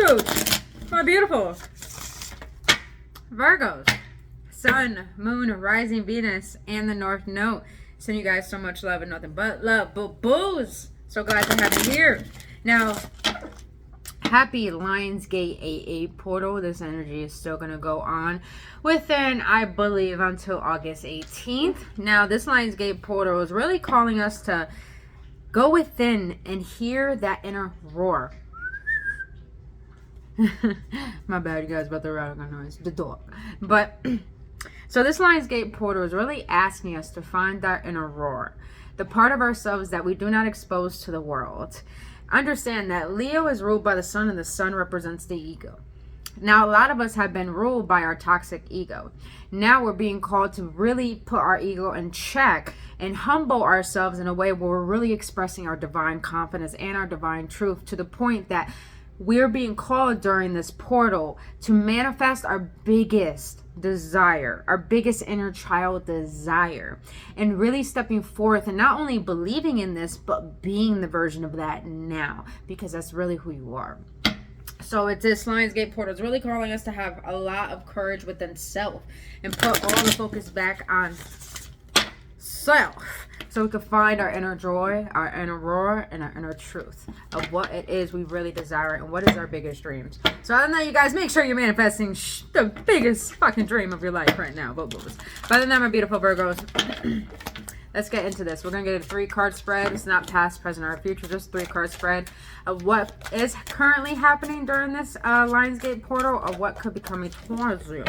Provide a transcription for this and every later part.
truth. Oh, beautiful. Virgos, Sun, Moon, Rising, Venus, and the North Node. Send you guys so much love and nothing but love. Boo-boos. So glad to have you here. Now, happy Lionsgate AA portal. This energy is still going to go on within, I believe, until August 18th. Now, this Lionsgate portal is really calling us to go within and hear that inner roar. My bad, you guys, about the radical noise. The dog. But, so this Lionsgate portal is really asking us to find that inner roar. The part of ourselves that we do not expose to the world. Understand that Leo is ruled by the sun, and the sun represents the ego. Now, a lot of us have been ruled by our toxic ego. Now we're being called to really put our ego in check and humble ourselves in a way where we're really expressing our divine confidence and our divine truth, to the point that we're being called during this portal to manifest our biggest desire, our biggest inner child desire, and really stepping forth and not only believing in this, but being the version of that now, because that's really who you are. So it's this Lionsgate portal is really calling us to have a lot of courage within self and put all the focus back on self, so we can find our inner joy, our inner roar, and our inner truth of what it is we really desire and what is our biggest dreams. So other than that, you guys, make sure you're manifesting the biggest fucking dream of your life right now. But other than that, my beautiful Virgos, let's get into this. We're going to get a 3-card spread. It's not past, present, or future, just 3-card spread of what is currently happening during this Lionsgate portal, or what could be coming towards you.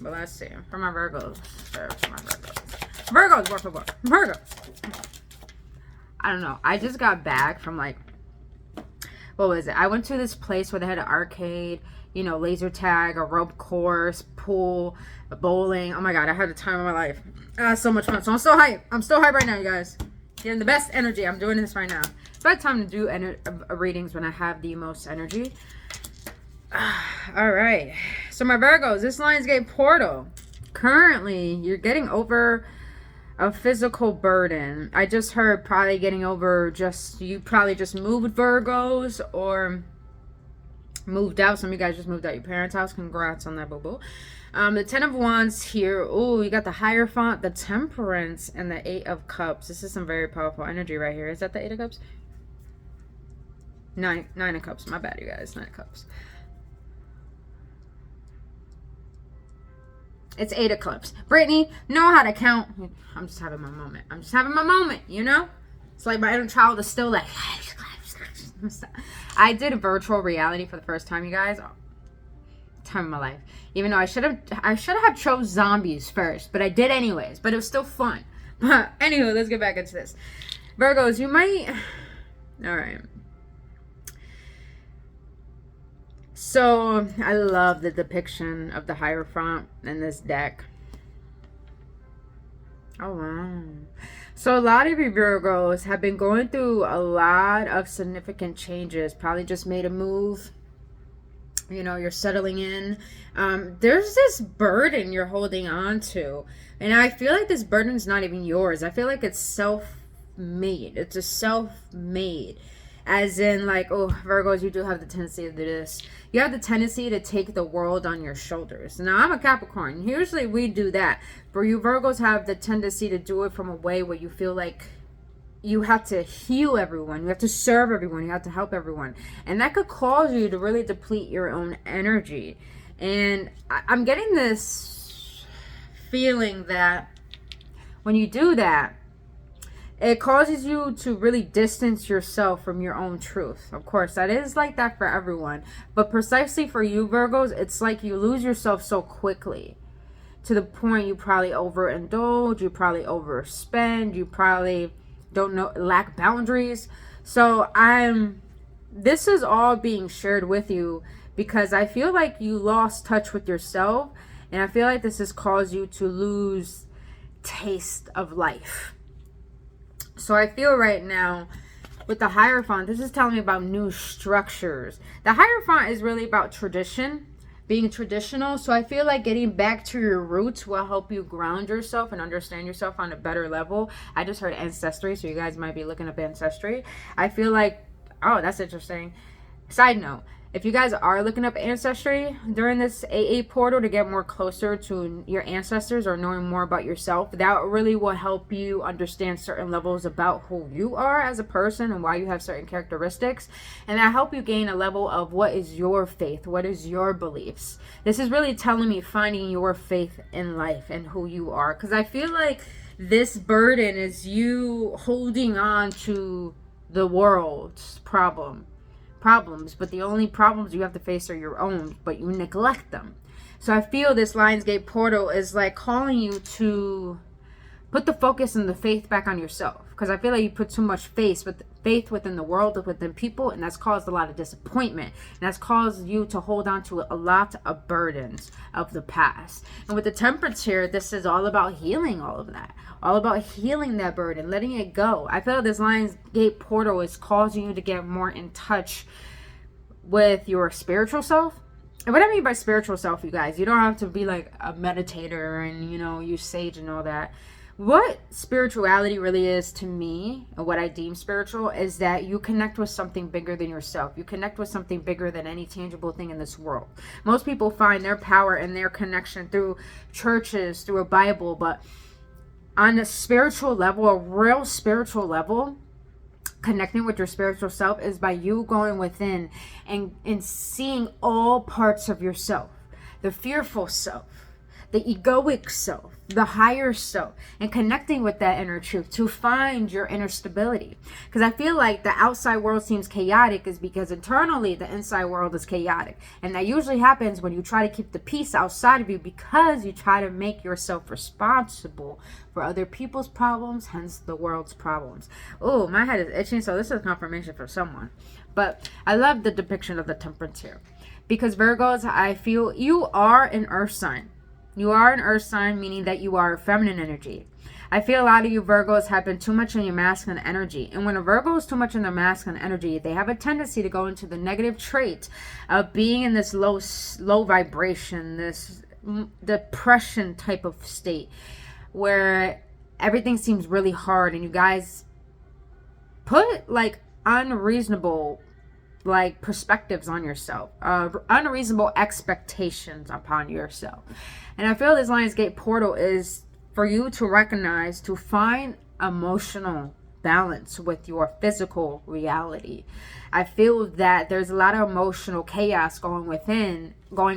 But let's see. For my Virgos. For my Virgos. Virgos, work for work. Virgos. I don't know. I just got back from, like, what was it? I went to this place where they had an arcade, you know, laser tag, a rope course, pool, bowling. Oh my God, I had the time of my life. So much fun. So I'm still hyped. I'm still hyped right now, you guys. Getting the best energy. I'm doing this right now. It's about time to do readings when I have the most energy. All right. So my Virgos, this Lionsgate portal. Currently, you're getting over a physical burden. I just heard probably getting over you probably just moved, Virgos, or moved out. Some of you guys just moved out your parents' house. Congrats on that, boo-boo. The 10 of Wands here. Oh, you got the Hierophant, the Temperance, and the 8 of Cups. This is some very powerful energy right here. Is that the 8 of Cups? 9 of Cups. My bad, you guys. 9 of Cups. It's 8 of Cups. Brittany, know how to count. I'm just having my moment. I'm just having my moment, you know? It's like my inner child is still like... I did a virtual reality for the first time, you guys. Time of my life. Even though I should have chose zombies first, but I did anyways. But it was still fun. But anyway, let's get back into this. Virgos, you might... Alright. So, I love the depiction of the Hierophant in this deck. Oh, wow. So, a lot of you Virgos have been going through a lot of significant changes. Probably just made a move. You know, you're settling in. There's this burden you're holding on to. And I feel like this burden's not even yours. I feel like it's self-made. It's a self-made. As in, like, oh, Virgos, you do have the tendency to do this. You have the tendency to take the world on your shoulders. Now, I'm a Capricorn. Usually we do that. But you Virgos have the tendency to do it from a way where you feel like you have to heal everyone. You have to serve everyone. You have to help everyone. And that could cause you to really deplete your own energy. And I'm getting this feeling that when you do that, it causes you to really distance yourself from your own truth. Of course, that is like that for everyone. But precisely for you, Virgos, it's like you lose yourself so quickly. To the point you probably overindulge, you probably overspend, you probably don't know, lack boundaries. So this is all being shared with you because I feel like you lost touch with yourself. And I feel like this has caused you to lose taste of life. So I feel right now with the Hierophant, this is telling me about new structures. The Hierophant is really about tradition, being traditional. So I feel like getting back to your roots will help you ground yourself and understand yourself on a better level. I just heard ancestry, so you guys might be looking up ancestry. I feel like, oh, that's interesting. Side note, if you guys are looking up ancestry during this AA portal to get more closer to your ancestors or knowing more about yourself, that really will help you understand certain levels about who you are as a person and why you have certain characteristics. And that help you gain a level of what is your faith, what is your beliefs. This is really telling me finding your faith in life and who you are. Because I feel like this burden is you holding on to the world's problems, but the only problems you have to face are your own, but you neglect them. So I feel this Lionsgate portal is like calling you to put the focus and the faith back on yourself, because I feel like you put too much faith within the world, within people, and that's caused a lot of disappointment, and that's caused you to hold on to a lot of burdens of the past. And with the Temperance here, this is all about healing all of that, all about healing that burden, letting it go. I feel this Lionsgate portal is causing you to get more in touch with your spiritual self. And what I mean by spiritual self, you guys, you don't have to be like a meditator and, you know, use sage and all that. What spirituality really is to me, and what I deem spiritual, is that you connect with something bigger than yourself. You connect with something bigger than any tangible thing in this world. Most people find their power and their connection through churches, through a Bible, but on a spiritual level, a real spiritual level, connecting with your spiritual self is by you going within and seeing all parts of yourself. The fearful self, the egoic self, the higher self, and connecting with that inner truth to find your inner stability. Because I feel like the outside world seems chaotic is because internally the inside world is chaotic. And that usually happens when you try to keep the peace outside of you because you try to make yourself responsible for other people's problems, hence the world's problems. Oh, my head is itching, so this is confirmation for someone. But I love the depiction of the Temperance here. Because Virgos, I feel you are an earth sign. You are an earth sign, meaning that you are feminine energy. I feel a lot of you Virgos have been too much in your masculine energy. And when a Virgo is too much in their masculine energy, they have a tendency to go into the negative trait of being in this low vibration, this depression type of state where everything seems really hard and you guys put like unreasonable like perspectives on yourself, unreasonable expectations upon yourself. And I feel this Lionsgate portal is for you to recognize, to find emotional balance with your physical reality. I feel that there's a lot of emotional chaos going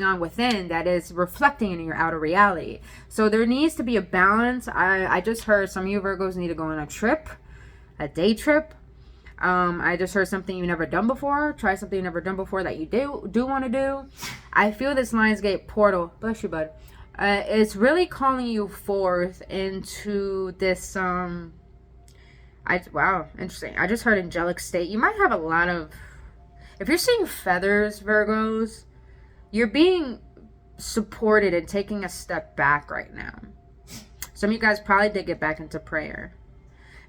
on within that is reflecting in your outer reality. So there needs to be a balance. I just heard some of you Virgos need to go on a trip, a day trip. I just heard something you've never done before. Try something you've never done before that you do want to do. I feel this Lionsgate portal, bless you, bud, it's really calling you forth into this, wow, interesting. I just heard angelic state. You might have a lot of, if you're seeing feathers, Virgos, you're being supported and taking a step back right now. Some of you guys probably did get back into prayer.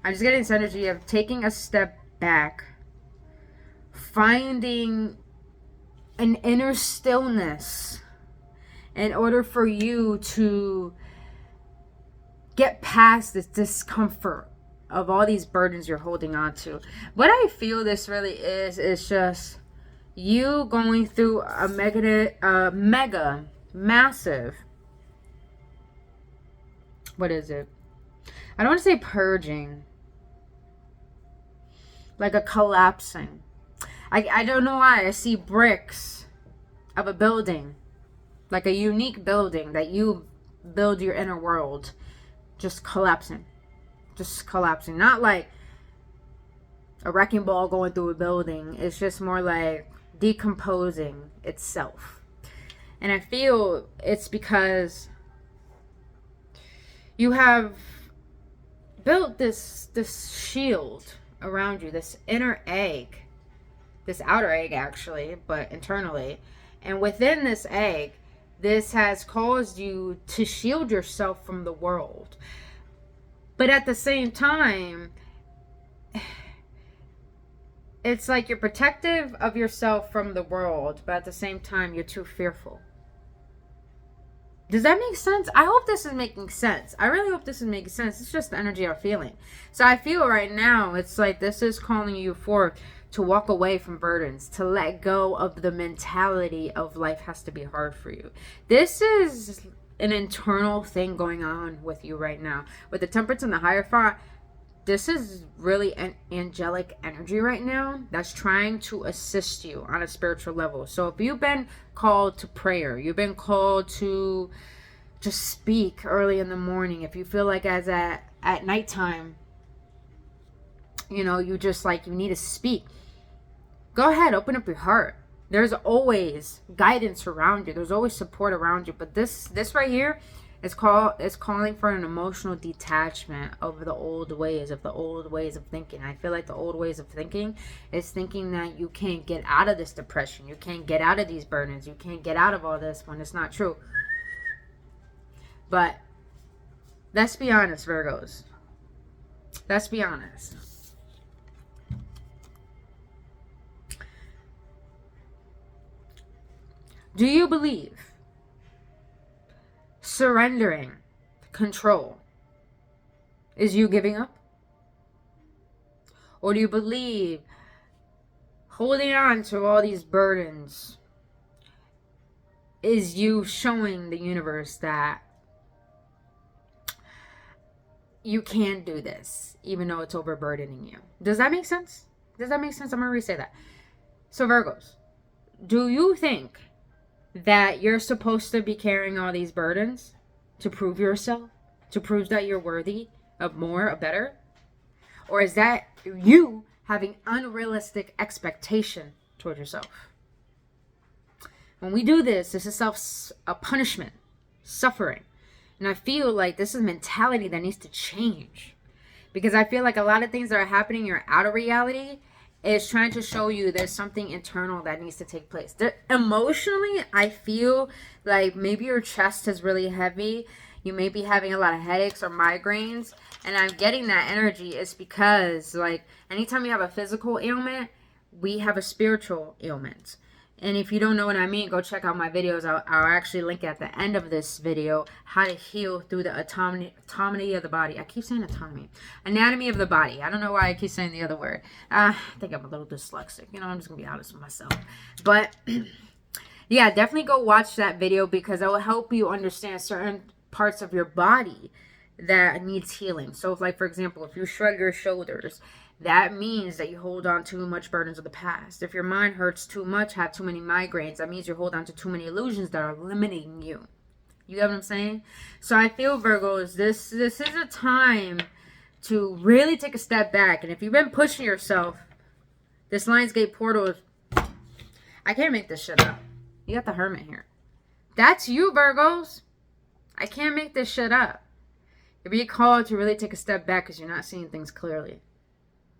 I'm just getting this energy of taking a step back, finding an inner stillness in order for you to get past this discomfort of all these burdens you're holding on to. What I feel this really is just you going through a mega massive, what is it? I don't want to say purging, like a collapsing. I don't know why I see bricks of a building, like a unique building that you build your inner world, just collapsing. Not like a wrecking ball going through a building. It's just more like decomposing itself. And I feel it's because you have built this shield around you, this inner egg, this outer egg actually, but internally. And within this egg, this has caused you to shield yourself from the world. But at the same time, it's like you're protective of yourself from the world, but at the same time, you're too fearful. Does that make sense? I hope this is making sense. I really hope this is making sense. It's just the energy I'm feeling. So I feel right now, it's like this is calling you forth to walk away from burdens, to let go of the mentality of life has to be hard for you. This is an internal thing going on with you right now. With the Temperance and the Hierophant, this is really an angelic energy right now that's trying to assist you on a spiritual level. So if you've been called to prayer, you've been called to just speak early in the morning, if you feel like as at nighttime, you know, you just like, you need to speak, go ahead, open up your heart. There's always guidance around you. There's always support around you. But this right here is calling for an emotional detachment of the old ways of thinking. I feel like the old ways of thinking is thinking that you can't get out of this depression. You can't get out of these burdens. You can't get out of all this when it's not true. But let's be honest, Virgos. Let's be honest. Do you believe surrendering control is you giving up? Or do you believe holding on to all these burdens is you showing the universe that you can do this, even though it's overburdening you? Does that make sense? Does that make sense? I'm going to re-say that. So Virgos, do you think that you're supposed to be carrying all these burdens to prove yourself, to prove that you're worthy of more, of better? Or is that you having unrealistic expectation toward yourself? When we do this is a punishment, suffering. And I feel like this is a mentality that needs to change. Because I feel like a lot of things that are happening in your outer reality is trying to show you there's something internal that needs to take place. Emotionally, I feel like maybe your chest is really heavy. You may be having a lot of headaches or migraines. And I'm getting that energy is because, like, anytime you have a physical ailment, we have a spiritual ailment. And if you don't know what I mean, go check out my videos. I'll actually link at the end of this video how to heal through the autonomy of the body. I keep saying autonomy. Anatomy of the body. I don't know why I keep saying the other word. I think I'm a little dyslexic. You know, I'm just going to be honest with myself. But, yeah, definitely go watch that video because it will help you understand certain parts of your body that needs healing. So, if, like, for example, if you shrug your shoulders, that means that you hold on too much burdens of the past. If your mind hurts too much, have too many migraines, that means you hold on to too many illusions that are limiting you. You get what I'm saying? So I feel, Virgos, this is a time to really take a step back. And if you've been pushing yourself, this Lionsgate portal, I can't make this shit up. You got the Hermit here. That's you, Virgos. I can't make this shit up. You're being called to really take a step back because you're not seeing things clearly.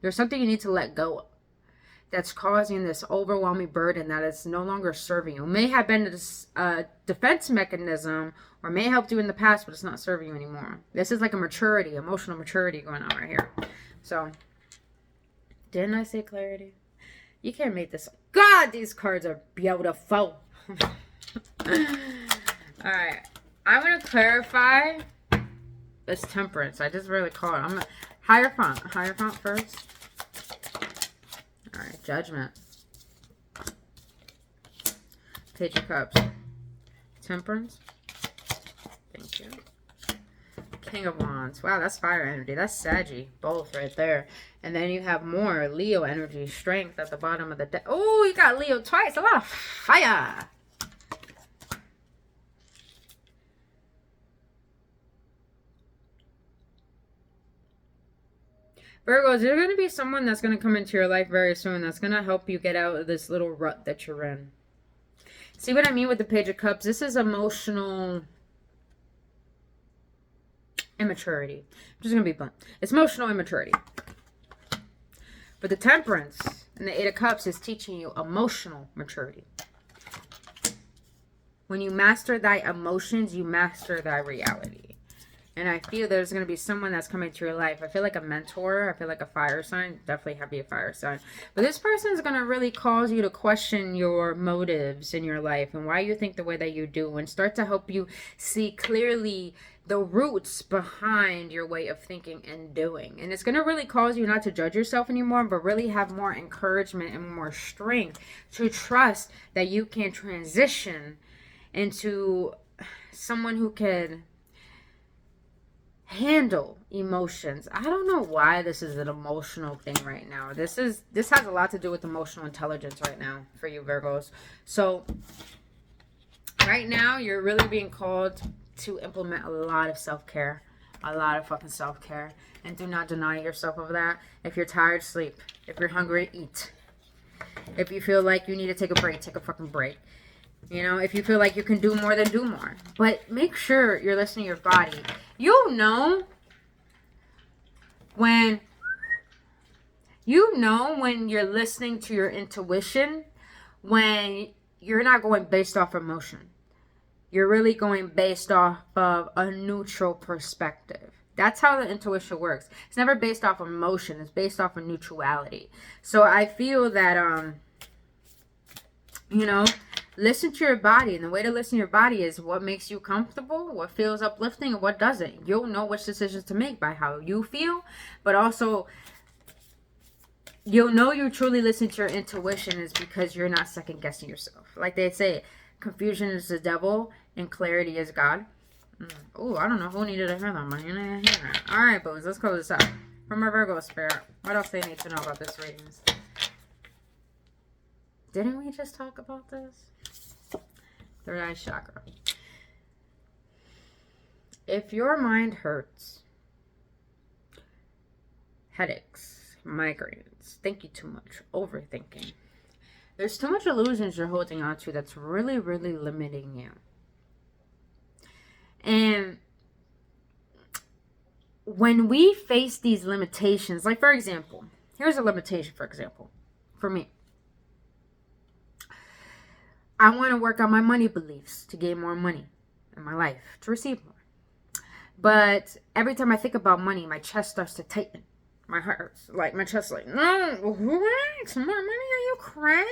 There's something you need to let go of that's causing this overwhelming burden that is no longer serving you. It may have been a defense mechanism or may have helped you in the past, but it's not serving you anymore. This is like a maturity, emotional maturity going on right here. So, didn't I say clarity? You can't make this. God, these cards are beautiful. Alright. I'm going to clarify this Temperance. I just really call it. I'm going to Hierophant first. Alright, Judgment. Page of Cups. Temperance. Thank you. King of Wands. Wow, that's fire energy. That's Saggy. Both right there. And then you have more Leo energy. Strength at the bottom of the deck. Oh, you got Leo twice. A lot of fire. Virgos, there's going to be someone that's going to come into your life very soon that's going to help you get out of this little rut that you're in. See what I mean with the Page of Cups? This is emotional immaturity. I'm just going to be blunt. It's emotional immaturity. But the Temperance and the Eight of Cups is teaching you emotional maturity. When you master thy emotions, you master thy reality. And I feel there's going to be someone that's coming to your life. I feel like a mentor. I feel like a fire sign. Definitely have to be a fire sign. But this person is going to really cause you to question your motives in your life and why you think the way that you do, and start to help you see clearly the roots behind your way of thinking and doing. And it's going to really cause you not to judge yourself anymore, but really have more encouragement and more strength to trust that you can transition into someone who can handle emotions. I don't know why this is an emotional thing right now. This has a lot to do with emotional intelligence right now for you Virgos. So right now you're really being called to implement a lot of self-care, a lot of fucking self-care, and do not deny yourself of that. If you're tired, sleep. If you're hungry, eat. If you feel like you need to take a break, take a fucking break. You know, if you feel like you can do more, then do more. But make sure you're listening to your body. You'll know when you're listening to your intuition, when you're not going based off emotion. You're really going based off of a neutral perspective. That's how the intuition works. It's never based off of emotion. It's based off of neutrality. So I feel that, you know, listen to your body. And the way to listen to your body is what makes you comfortable, what feels uplifting, and what doesn't. You'll know which decisions to make by how you feel. But also, you'll know you truly listen to your intuition is because you're not second guessing yourself. Like they say, confusion is the devil and clarity is God. Oh, I don't know who needed to hear that, but you need to hear it. All right, boys, let's close this out. From our Virgo spirit, what else they need to know about this readings? Didn't we just talk about this? Third eye chakra. If your mind hurts, headaches, migraines, thinking too much, overthinking, there's too much illusions you're holding on to that's really, really limiting you. And when we face these limitations, like for example, here's a limitation, for example, for me. I want to work on my money beliefs to gain more money in my life, to receive more. But every time I think about money, my chest starts to tighten. My heart hurts. Like, my chest like, no, what? Some more money? Are you crazy?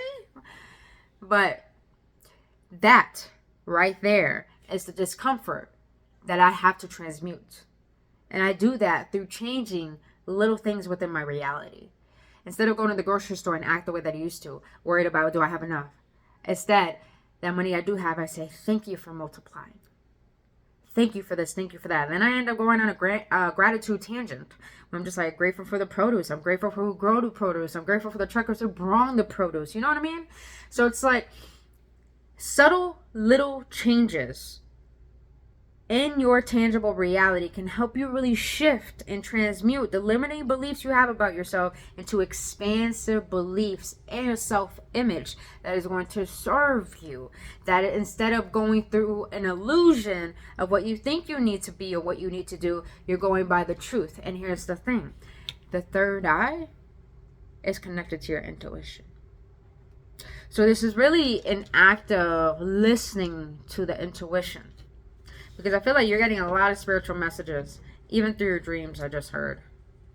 But that right there is the discomfort that I have to transmute. And I do that through changing little things within my reality. Instead of going to the grocery store and act the way that I used to, worried about, do I have enough? Instead, that money I do have, I say, thank you for multiplying. Thank you for this, thank you for that. And then I end up going on a gratitude tangent. Where I'm just like, grateful for the produce. I'm grateful for who grow the produce. I'm grateful for the truckers who brought the produce. You know what I mean? So it's like subtle little changes in your tangible reality can help you really shift and transmute the limiting beliefs you have about yourself into expansive beliefs and a self-image that is going to serve you. That instead of going through an illusion of what you think you need to be or what you need to do, you're going by the truth. And here's the thing. The third eye is connected to your intuition. So this is really an act of listening to the intuition. Because I feel like you're getting a lot of spiritual messages. Even through your dreams, I just heard.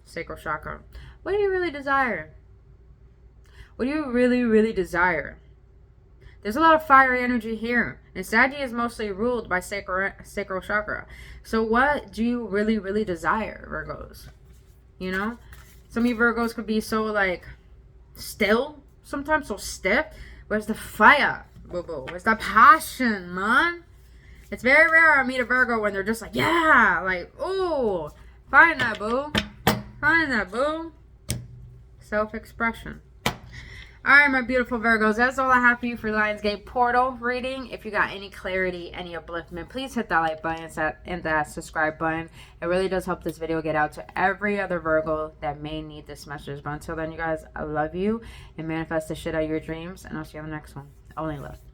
Sacral chakra. What do you really desire? What do you really, really desire? There's a lot of fiery energy here. And Saggy is mostly ruled by sacral chakra. So what do you really, really desire, Virgos? You know? Some of you Virgos could be so, like, still. Sometimes so stiff. Where's the fire, boo-boo? Where's the passion, man? It's very rare I meet a Virgo when they're just like, yeah, like, ooh, find that, boo. Find that, boo. Self-expression. All right, my beautiful Virgos, that's all I have for you for Lionsgate Portal reading. If you got any clarity, any upliftment, please hit that like button and that subscribe button. It really does help this video get out to every other Virgo that may need this message. But until then, you guys, I love you and manifest the shit out of your dreams. And I'll see you on the next one. Only love.